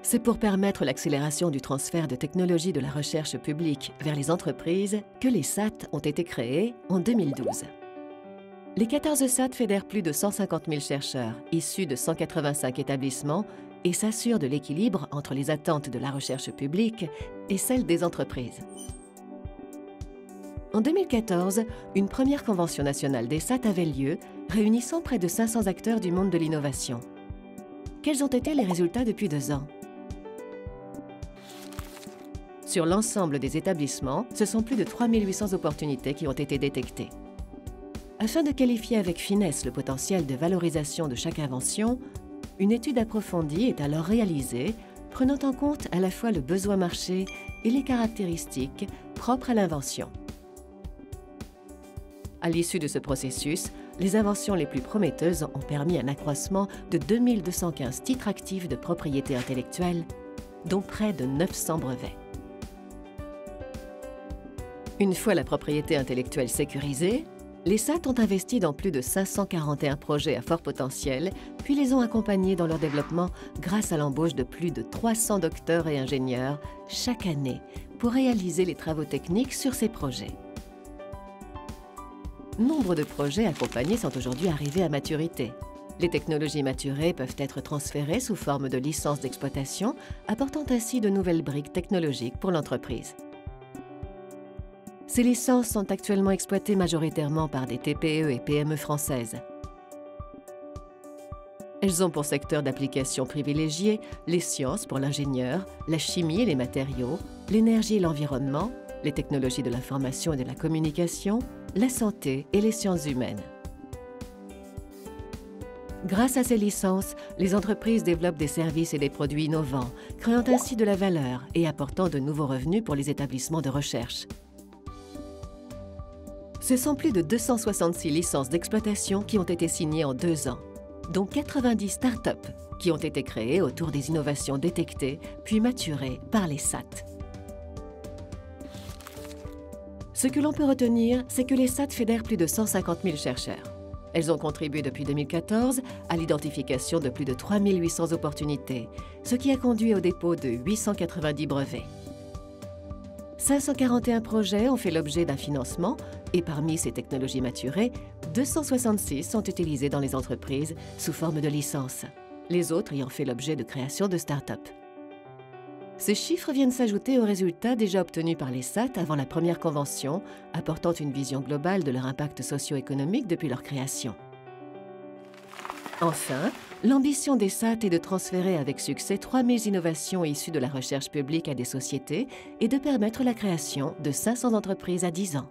C'est pour permettre l'accélération du transfert de technologies de la recherche publique vers les entreprises que les SAT ont été créés en 2012. Les 14 SAT fédèrent plus de 150 000 chercheurs issus de 185 établissements et s'assurent de l'équilibre entre les attentes de la recherche publique et celles des entreprises. En 2014, une première convention nationale des SAT avait lieu, réunissant près de 500 acteurs du monde de l'innovation. Quels ont été les résultats depuis 2 ans? Sur l'ensemble des établissements, ce sont plus de 3 800 opportunités qui ont été détectées. Afin de qualifier avec finesse le potentiel de valorisation de chaque invention, une étude approfondie est alors réalisée, prenant en compte à la fois le besoin marché et les caractéristiques propres à l'invention. À l'issue de ce processus, les inventions les plus prometteuses ont permis un accroissement de 2215 titres actifs de propriété intellectuelle, dont près de 900 brevets. Une fois la propriété intellectuelle sécurisée, les SAT ont investi dans plus de 541 projets à fort potentiel, puis les ont accompagnés dans leur développement grâce à l'embauche de plus de 300 docteurs et ingénieurs chaque année pour réaliser les travaux techniques sur ces projets. Nombre de projets accompagnés sont aujourd'hui arrivés à maturité. Les technologies maturées peuvent être transférées sous forme de licences d'exploitation, apportant ainsi de nouvelles briques technologiques pour l'entreprise. Ces licences sont actuellement exploitées majoritairement par des TPE et PME françaises. Elles ont pour secteur d'application privilégié les sciences pour l'ingénieur, la chimie et les matériaux, l'énergie et l'environnement, les technologies de l'information et de la communication, la santé et les sciences humaines. Grâce à ces licences, les entreprises développent des services et des produits innovants, créant ainsi de la valeur et apportant de nouveaux revenus pour les établissements de recherche. Ce sont plus de 266 licences d'exploitation qui ont été signées en 2 ans, dont 90 start-up qui ont été créées autour des innovations détectées puis maturées par les SAT. Ce que l'on peut retenir, c'est que les SAT fédèrent plus de 150 000 chercheurs. Elles ont contribué depuis 2014 à l'identification de plus de 3 800 opportunités, ce qui a conduit au dépôt de 890 brevets. 541 projets ont fait l'objet d'un financement et parmi ces technologies maturées, 266 sont utilisées dans les entreprises sous forme de licence, les autres ayant fait l'objet de création de start-up. Ces chiffres viennent s'ajouter aux résultats déjà obtenus par les SAT avant la première convention, apportant une vision globale de leur impact socio-économique depuis leur création. Enfin, l'ambition des SAT est de transférer avec succès 3000 innovations issues de la recherche publique à des sociétés et de permettre la création de 500 entreprises à 10 ans.